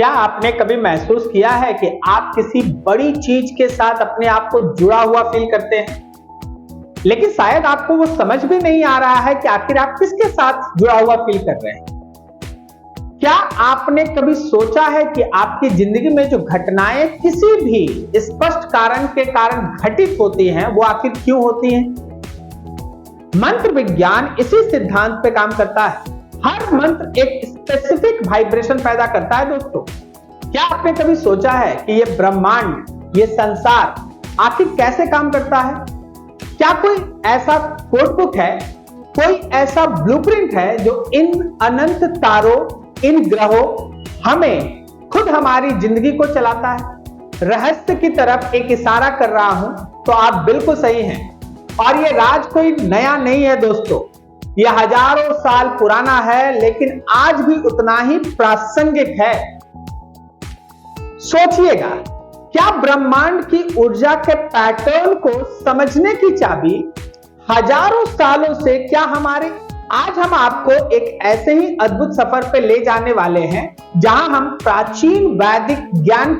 क्या आपने कभी महसूस किया है कि आप किसी बड़ी चीज के साथ अपने आप को जुड़ा हुआ फील करते हैं, लेकिन शायद आपको वो समझ भी नहीं आ रहा है कि आखिर आप किसके साथ जुड़ा हुआ फील कर रहे हैं। क्या आपने कभी सोचा है कि आपकी जिंदगी में जो घटनाएं किसी भी स्पष्ट कारण के कारण घटित होती हैं, वो आखिर क्यों होती हैं? मंत्र विज्ञान इसी सिद्धांत पे काम करता है। हर मंत्र एक स्पेसिफिक वाइब्रेशन पैदा करता है। दोस्तों, क्या आपने कभी सोचा है कि ये ब्रह्मांड, ये संसार आखिर कैसे काम करता है? क्या कोई ऐसा कोड बुक है, कोई ऐसा ब्लूप्रिंट है जो इन अनंत तारों, इन ग्रहों, हमें खुद हमारी जिंदगी को चलाता है? रहस्य की तरफ एक इशारा कर रहा हूं तो आप बिल्कुल सही हैं, और ये राज कोई नया नहीं है दोस्तों। ये हजारों साल पुराना है, लेकिन आज भी उतना ही प्रासंगिक है। सोचिएगा, क्या ब्रह्मांड की ऊर्जा के पैटर्न को समझने की चाबी हजारों सालों से क्या हमारे आज हम आपको एक ऐसे ही अद्भुत सफर पे ले जाने वाले हैं, जहां हम प्राचीन वैदिक ज्ञान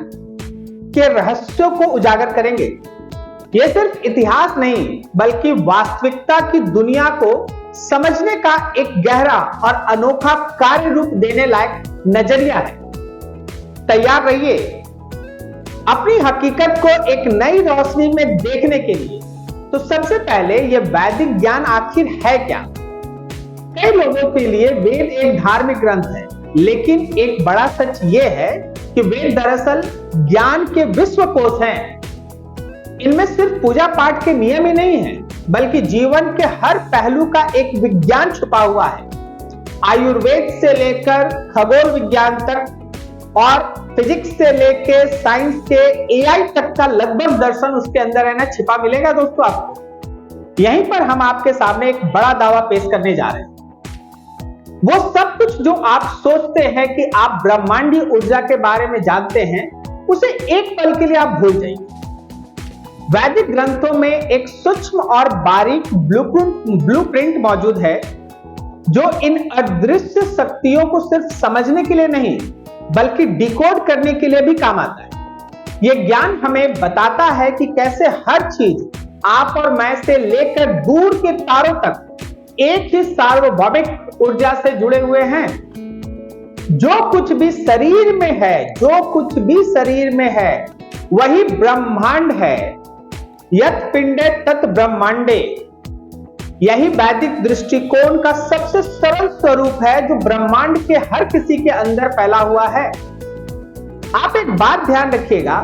के रहस्यों को उजागर करेंगे। यह सिर्फ इतिहास नहीं, बल्कि वास्तविकता की दुनिया को समझने का एक गहरा और अनोखा कार्य रूप देने लायक नजरिया है। तैयार रहिए अपनी हकीकत को एक नई रोशनी में देखने के लिए। तो सबसे पहले यह वैदिक ज्ञान आखिर है क्या? कई लोगों के लिए वेद एक धार्मिक ग्रंथ है, लेकिन एक बड़ा सच यह है कि वेद दरअसल ज्ञान के विश्वकोश हैं। इनमें सिर्फ पूजा पाठ के नियम ही नहीं है, बल्कि जीवन के हर पहलू का एक विज्ञान छुपा हुआ है। आयुर्वेद से लेकर खगोल विज्ञान तक और फिजिक्स से लेकर साइंस के एआई तक का लगभग दर्शन उसके अंदर है ना छिपा मिलेगा दोस्तों आपको। यहीं पर हम आपके सामने एक बड़ा दावा पेश करने जा रहे हैं। वो सब कुछ जो आप सोचते हैं कि आप ब्रह्मांडीय ऊर्जा के बारे में जानते हैं, उसे एक पल के लिए आप भूल जाइए। वैदिक ग्रंथों में एक सूक्ष्म और बारीक ब्लूप्रिंट मौजूद है, जो इन अदृश्य शक्तियों को सिर्फ समझने के लिए नहीं, बल्कि डिकोड करने के लिए भी काम आता है। यह ज्ञान हमें बताता है कि कैसे हर चीज, आप और मैं से लेकर दूर के तारों तक, एक ही सार्वभौमिक ऊर्जा से जुड़े हुए हैं। जो कुछ भी शरीर में है, जो कुछ भी शरीर में है, वही ब्रह्मांड है। यत् पिंडे तत् ब्रह्मांडे, यही वैदिक दृष्टिकोण का सबसे सरल स्वरूप है, जो ब्रह्मांड के हर किसी के अंदर फैला हुआ है। आप एक बात ध्यान रखिएगा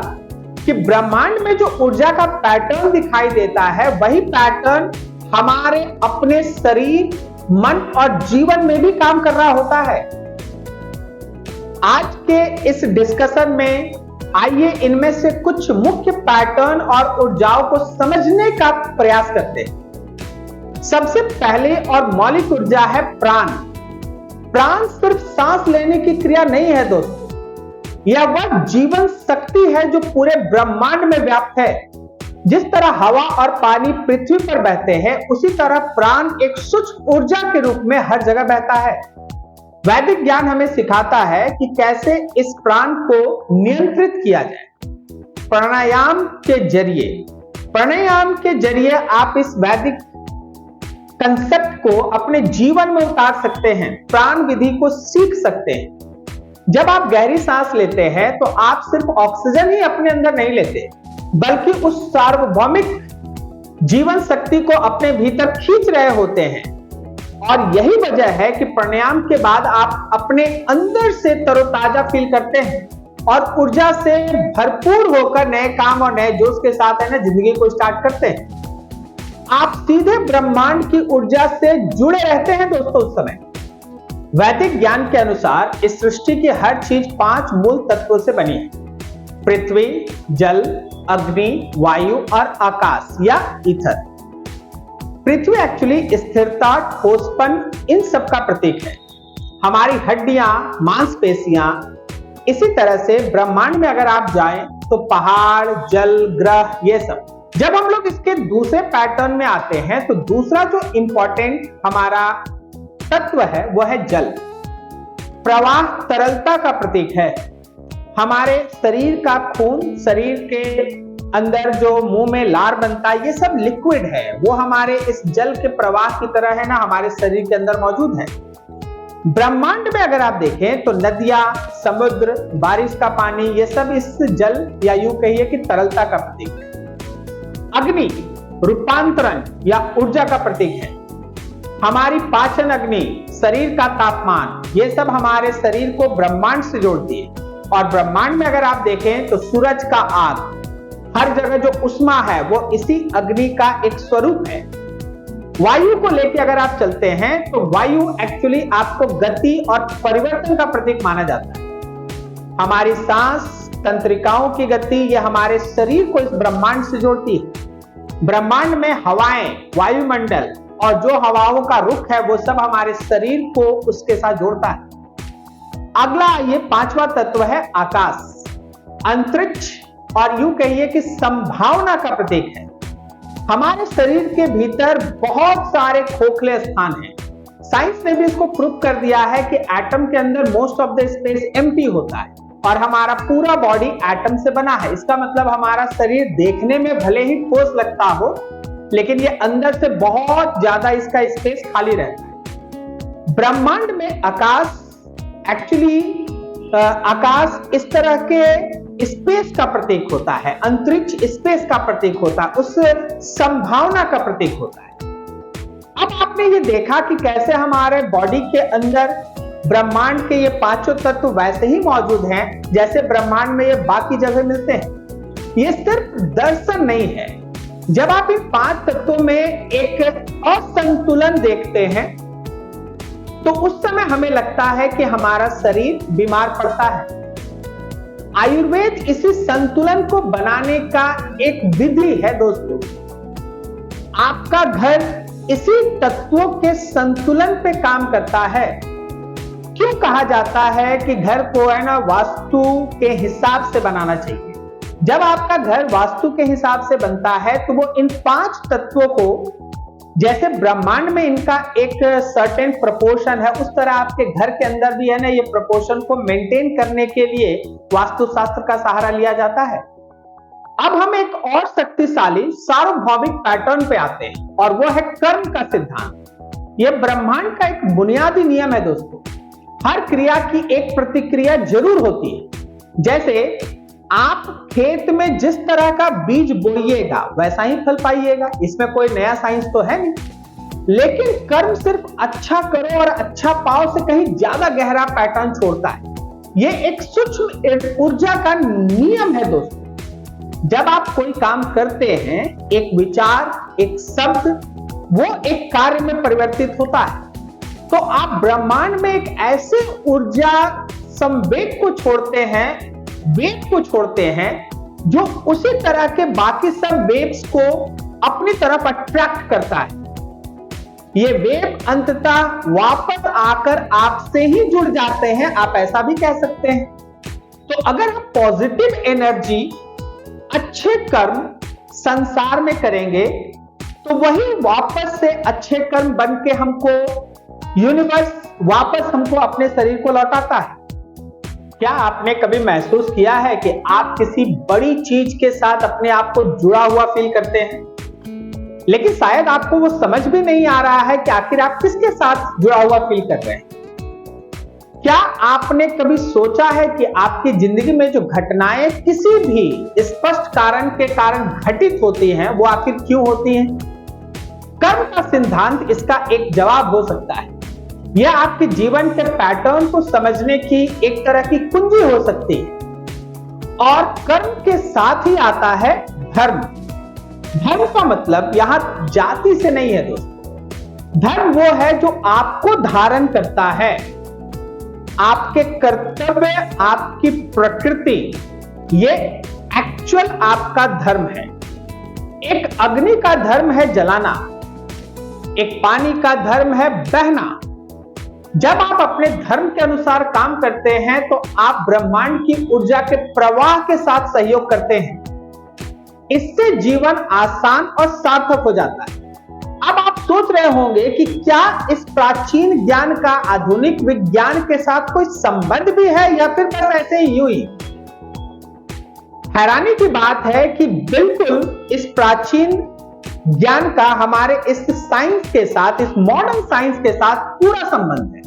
कि ब्रह्मांड में जो ऊर्जा का पैटर्न दिखाई देता है, वही पैटर्न हमारे अपने शरीर, मन और जीवन में भी काम कर रहा होता है। आज के इस डिस्कशन में आइए इनमें से कुछ मुख्य पैटर्न और ऊर्जाओं को समझने का प्रयास करते हैं। सबसे पहले और मौलिक ऊर्जा है प्राण। प्राण सिर्फ सांस लेने की क्रिया नहीं है दोस्तों, यह वह जीवन शक्ति है जो पूरे ब्रह्मांड में व्याप्त है। जिस तरह हवा और पानी पृथ्वी पर बहते हैं, उसी तरह प्राण एक सूक्ष्म ऊर्जा के रूप में हर जगह बहता है। वैदिक ज्ञान हमें सिखाता है कि कैसे इस प्राण को नियंत्रित किया जाए। प्राणायाम के जरिए आप इस वैदिक कंसेप्ट को अपने जीवन में उतार सकते हैं, प्राण विधि को सीख सकते हैं। जब आप गहरी सांस लेते हैं, तो आप सिर्फ ऑक्सीजन ही अपने अंदर नहीं लेते, बल्कि उस सार्वभौमिक जीवन शक्ति को अपने भीतर खींच रहे होते हैं। और यही वजह है कि प्राणायाम के बाद आप अपने अंदर से तरोताजा फील करते हैं और ऊर्जा से भरपूर होकर नए काम और नए जोश के साथ है ना जिंदगी को स्टार्ट करते हैं। आप सीधे ब्रह्मांड की ऊर्जा से जुड़े रहते हैं दोस्तों उस समय। वैदिक ज्ञान के अनुसार इस सृष्टि की हर चीज 5 मूल तत्वों से बनी है: पृथ्वी, जल, अग्नि, वायु और आकाश या ईथर। पृथ्वी एक्चुअली स्थिरता, ठोसपन, इन सब का प्रतीक है। हमारी हड्डियां, मांसपेशियां। इसी तरह से ब्रह्मांड में अगर आप जाएं तो पहाड़, जल, ग्रह, ये सब। जब हम लोग इसके दूसरे पैटर्न में आते हैं, तो दूसरा जो इंपॉर्टेंट हमारा तत्व है वो है जल। प्रवाह तरलता का प्रतीक है। हमारे शरीर का खून, शरीर के अंदर जो मुंह में लार बनता है, ये सब लिक्विड है। वो हमारे इस जल के प्रवाह की तरह है ना, हमारे शरीर के अंदर मौजूद है। ब्रह्मांड में अगर आप देखें तो नदियां, समुद्र, बारिश का पानी, ये सब इस जल या यूं कहिए कि तरलता का प्रतीक है। अग्नि रूपांतरण या ऊर्जा का प्रतीक है। हमारी पाचन अग्नि, शरीर का तापमान, ये सब हमारे शरीर को ब्रह्मांड से जोड़ती है। और ब्रह्मांड में अगर आप देखें तो सूरज का आग, हर जगह जो उष्मा है वो इसी अग्नि का एक स्वरूप है। वायु को लेकर अगर आप चलते हैं तो वायु एक्चुअली आपको गति और परिवर्तन का प्रतीक माना जाता है। हमारी सांस, तंत्रिकाओं की गति, ये हमारे शरीर को इस ब्रह्मांड से जोड़ती है। ब्रह्मांड में हवाएं, वायुमंडल और जो हवाओं का रुख है वो सब हमारे शरीर को उसके साथ जोड़ता है। अगला ये पांचवा तत्व है आकाश, अंतरिक्ष और यूं कहिए कि संभावना का प्रतीक है। हमारे शरीर के भीतर बहुत सारे खोखले स्थान हैं। साइंस ने भी इसको प्रूव कर दिया है कि एटम के अंदर most of the space empty होता है और हमारा पूरा बॉडी एटम से बना है। इसका मतलब हमारा शरीर देखने में भले ही ठोस लगता हो, लेकिन ये अंदर से बहुत ज्यादा इसका स्पेस खाली रहता है। ब्रह्मांड में आकाश एक्चुअली आकाश इस तरह के स्पेस का प्रतीक होता है, अंतरिक्ष स्पेस का प्रतीक होता है, उस संभावना का प्रतीक होता है। अब आपने ये देखा कि कैसे हमारे बॉडी के अंदर ब्रह्मांड के ये पांचों तत्व वैसे ही मौजूद हैं जैसे ब्रह्मांड में ये बाकी जगह मिलते हैं। ये सिर्फ दर्शन नहीं है। जब आप इन पांच तत्वों में एक असंतुलन देखते हैं तो उस समय हमें लगता है कि हमारा शरीर बीमार पड़ता है। आयुर्वेद इसी संतुलन को बनाने का एक विधि है दोस्तों। आपका घर इसी तत्वों के संतुलन पे काम करता है। क्यों कहा जाता है कि घर को है ना वास्तु के हिसाब से बनाना चाहिए? जब आपका घर वास्तु के हिसाब से बनता है तो वो इन पांच तत्वों को, जैसे ब्रह्मांड में इनका एक सर्टेन प्रोपोर्शन है, उस तरह आपके घर के अंदर भी है ना ये प्रोपोर्शन को मेंटेन करने के लिए वास्तुशास्त्र का सहारा लिया जाता है। अब हम एक और शक्तिशाली सार्वभौमिक पैटर्न पे आते हैं और वो है कर्म का सिद्धांत। ये ब्रह्मांड का एक बुनियादी नियम है दोस्तों। हर क्रिया की एक प्रतिक्रिया जरूर होती है। जैसे आप खेत में जिस तरह का बीज बोइएगा वैसा ही फल पाइएगा, इसमें कोई नया साइंस तो है नहीं। लेकिन कर्म सिर्फ अच्छा करो और अच्छा पाओ से कहीं ज्यादा गहरा पैटर्न छोड़ता है। ये एक सूक्ष्म ऊर्जा का नियम है दोस्तों। जब आप कोई काम करते हैं, एक विचार, एक शब्द, वो एक कार्य में परिवर्तित होता है। तो आप ब्रह्मांड में एक ऐसे ऊर्जा संवेग को छोड़ते हैं, वेव को छोड़ते हैं, जो उसी तरह के बाकी सब वेव्स को अपनी तरफ अट्रैक्ट करता है। ये वेव अंततः वापस आकर आपसे ही जुड़ जाते हैं, आप ऐसा भी कह सकते हैं। तो अगर हम पॉजिटिव एनर्जी, अच्छे कर्म संसार में करेंगे तो वही वापस से अच्छे कर्म बन के हमको यूनिवर्स वापस हमको अपने शरीर को लौटाता है। क्या आपने कभी महसूस किया है कि आप किसी बड़ी चीज के साथ अपने आप को जुड़ा हुआ फील करते हैं, लेकिन शायद आपको वो समझ भी नहीं आ रहा है कि आखिर आप किसके साथ जुड़ा हुआ फील कर रहे हैं? क्या आपने कभी सोचा है कि आपकी जिंदगी में जो घटनाएं किसी भी स्पष्ट कारण के कारण घटित होती हैं, वो आखिर क्यों होती हैं? कर्म का सिद्धांत इसका एक जवाब हो सकता है। यह आपके जीवन के पैटर्न को समझने की एक तरह की कुंजी हो सकती है। और कर्म के साथ ही आता है धर्म। धर्म का मतलब यहां जाति से नहीं है दोस्तों। धर्म वो है जो आपको धारण करता है। आपके कर्तव्य, आपकी प्रकृति, ये एक्चुअल आपका धर्म है। एक अग्नि का धर्म है जलाना, एक पानी का धर्म है बहना। जब आप अपने धर्म के अनुसार काम करते हैं तो आप ब्रह्मांड की ऊर्जा के प्रवाह के साथ सहयोग करते हैं। इससे जीवन आसान और सार्थक हो जाता है। अब आप सोच रहे होंगे कि क्या इस प्राचीन ज्ञान का आधुनिक विज्ञान के साथ कोई संबंध भी है या फिर बस ऐसे ही यूं ही? हैरानी की बात है कि बिल्कुल इस प्राचीन ज्ञान का हमारे इस साइंस के साथ, इस मॉडर्न साइंस के साथ पूरा संबंध है।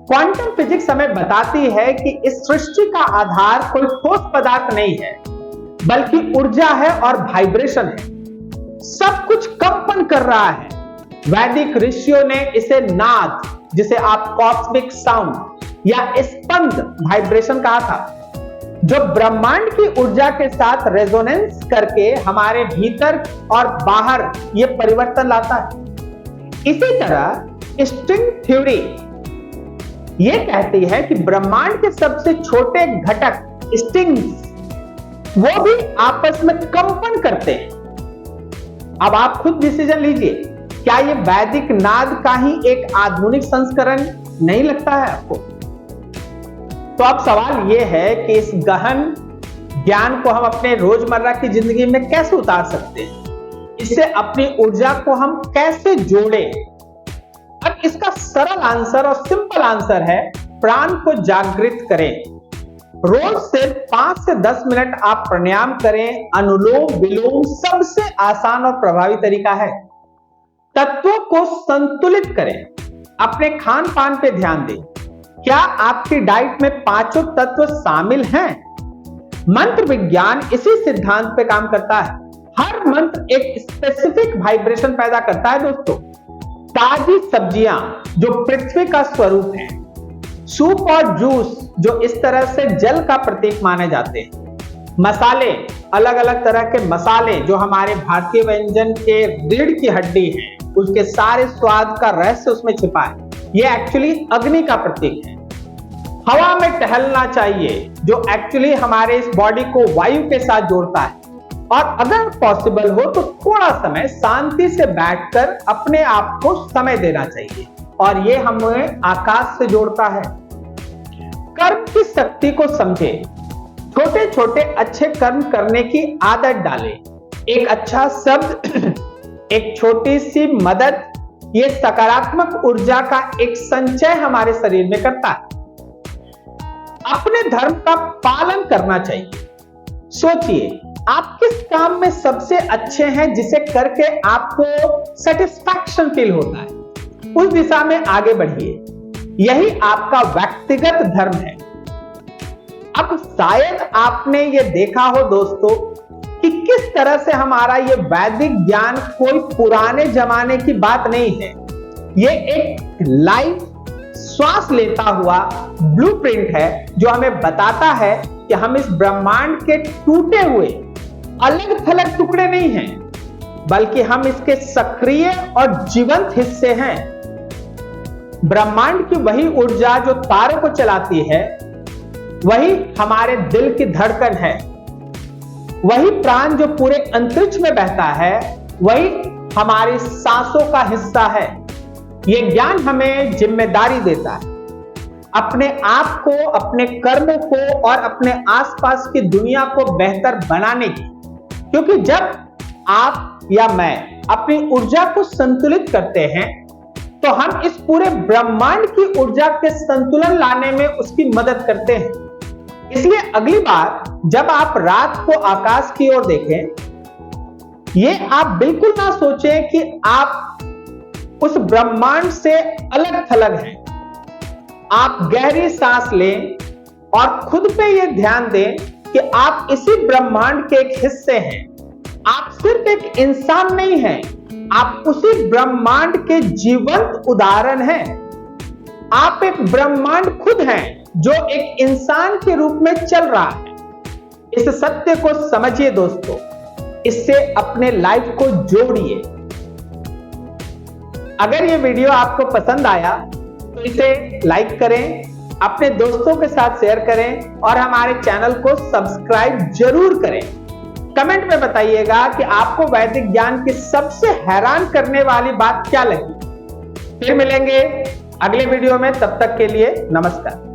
क्वांटम फिजिक्स हमें बताती है कि इस सृष्टि का आधार कोई ठोस पदार्थ नहीं है, बल्कि ऊर्जा है और वाइब्रेशन है। सब कुछ कंपन कर रहा है। वैदिक ऋषियों ने इसे नाद, जिसे आप कॉस्मिक साउंड या स्पंद वाइब्रेशन कहा था, जो ब्रह्मांड की ऊर्जा के साथ रेजोनेंस करके हमारे भीतर और बाहर ये परिवर्तन लाता है। इसी तरह स्ट्रिंग थ्योरी ये कहती है कि ब्रह्मांड के सबसे छोटे घटक स्ट्रिंग्स वो भी आपस में कंपन करते हैं। अब आप खुद डिसीजन लीजिए, क्या ये वैदिक नाद का ही एक आधुनिक संस्करण नहीं लगता है आपको? तो अब सवाल यह है कि इस गहन ज्ञान को हम अपने रोजमर्रा की जिंदगी में कैसे उतार सकते हैं, इससे अपनी ऊर्जा को हम कैसे जोड़ें। अब इसका सरल आंसर और सिंपल आंसर है, प्राण को जागृत करें। रोज से 5 से 10 मिनट आप प्राणायाम करें। अनुलोम विलोम सबसे आसान और प्रभावी तरीका है। तत्वों को संतुलित करें। अपने खान पान पे ध्यान दें। क्या आपकी डाइट में पांचों तत्व शामिल हैं? मंत्र विज्ञान इसी सिद्धांत पे काम करता है। हर मंत्र एक स्पेसिफिक वाइब्रेशन पैदा करता है दोस्तों। ताजी सब्जियां जो पृथ्वी का स्वरूप है, सूप और जूस जो इस तरह से जल का प्रतीक माने जाते हैं, मसाले, अलग अलग तरह के मसाले जो हमारे भारतीय व्यंजन के रीढ़ की हड्डी है, उसके सारे स्वाद का रहस्य उसमें छिपा है। ये एक्चुअली अग्नि का प्रतीक है। हवा में टहलना चाहिए, जो एक्चुअली हमारे इस बॉडी को वायु के साथ जोड़ता है। और अगर पॉसिबल हो तो थोड़ा समय शांति से बैठकर अपने आप को समय देना चाहिए, और ये हमें आकाश से जोड़ता है। कर्म की शक्ति को समझे। छोटे छोटे अच्छे कर्म करने की आदत डालें। एक अच्छा शब्द, एक छोटी सी मदद, ये सकारात्मक ऊर्जा का एक संचय हमारे शरीर में करता है। अपने धर्म का पालन करना चाहिए। सोचिए, आप किस काम में सबसे अच्छे हैं जिसे करके आपको सेटिस्फैक्शन फील होता है, उस दिशा में आगे बढ़िए। यही आपका व्यक्तिगत धर्म है। अब शायद आपने ये देखा हो दोस्तों कि किस तरह से हमारा ये वैदिक ज्ञान कोई पुराने जमाने की बात नहीं है। ये एक लाइव श्वास लेता हुआ ब्लूप्रिंट है, जो हमें बताता है कि हम इस ब्रह्मांड के टूटे हुए अलग थलग टुकड़े नहीं हैं, बल्कि हम इसके सक्रिय और जीवंत हिस्से हैं। ब्रह्मांड की वही ऊर्जा जो तारों को चलाती है, वही हमारे दिल की धड़कन है। वही प्राण जो पूरे अंतरिक्ष में बहता है, वही हमारी सांसों का हिस्सा है। यह ज्ञान हमें जिम्मेदारी देता है, अपने आप को, अपने कर्मों को और अपने आसपास की दुनिया को बेहतर बनाने की। क्योंकि जब आप या मैं अपनी ऊर्जा को संतुलित करते हैं, तो हम इस पूरे ब्रह्मांड की ऊर्जा के संतुलन लाने में उसकी मदद करते हैं। इसलिए अगली बार जब आप रात को आकाश की ओर देखें, ये आप बिल्कुल ना सोचें कि आप उस ब्रह्मांड से अलग थलग हैं। आप गहरी सांस लें और खुद पे ये ध्यान दें कि आप इसी ब्रह्मांड के एक हिस्से हैं। आप सिर्फ एक इंसान नहीं हैं, आप उसी ब्रह्मांड के जीवंत उदाहरण हैं। आप एक ब्रह्मांड खुद हैं, जो एक इंसान के रूप में चल रहा है। इस सत्य को समझिए दोस्तों, इससे अपने लाइफ को जोड़िए। अगर ये वीडियो आपको पसंद आया तो इसे लाइक करें, अपने दोस्तों के साथ शेयर करें और हमारे चैनल को सब्सक्राइब जरूर करें। कमेंट में बताइएगा कि आपको वैदिक ज्ञान की सबसे हैरान करने वाली बात क्या लगी। फिर मिलेंगे अगले वीडियो में, तब तक के लिए नमस्कार।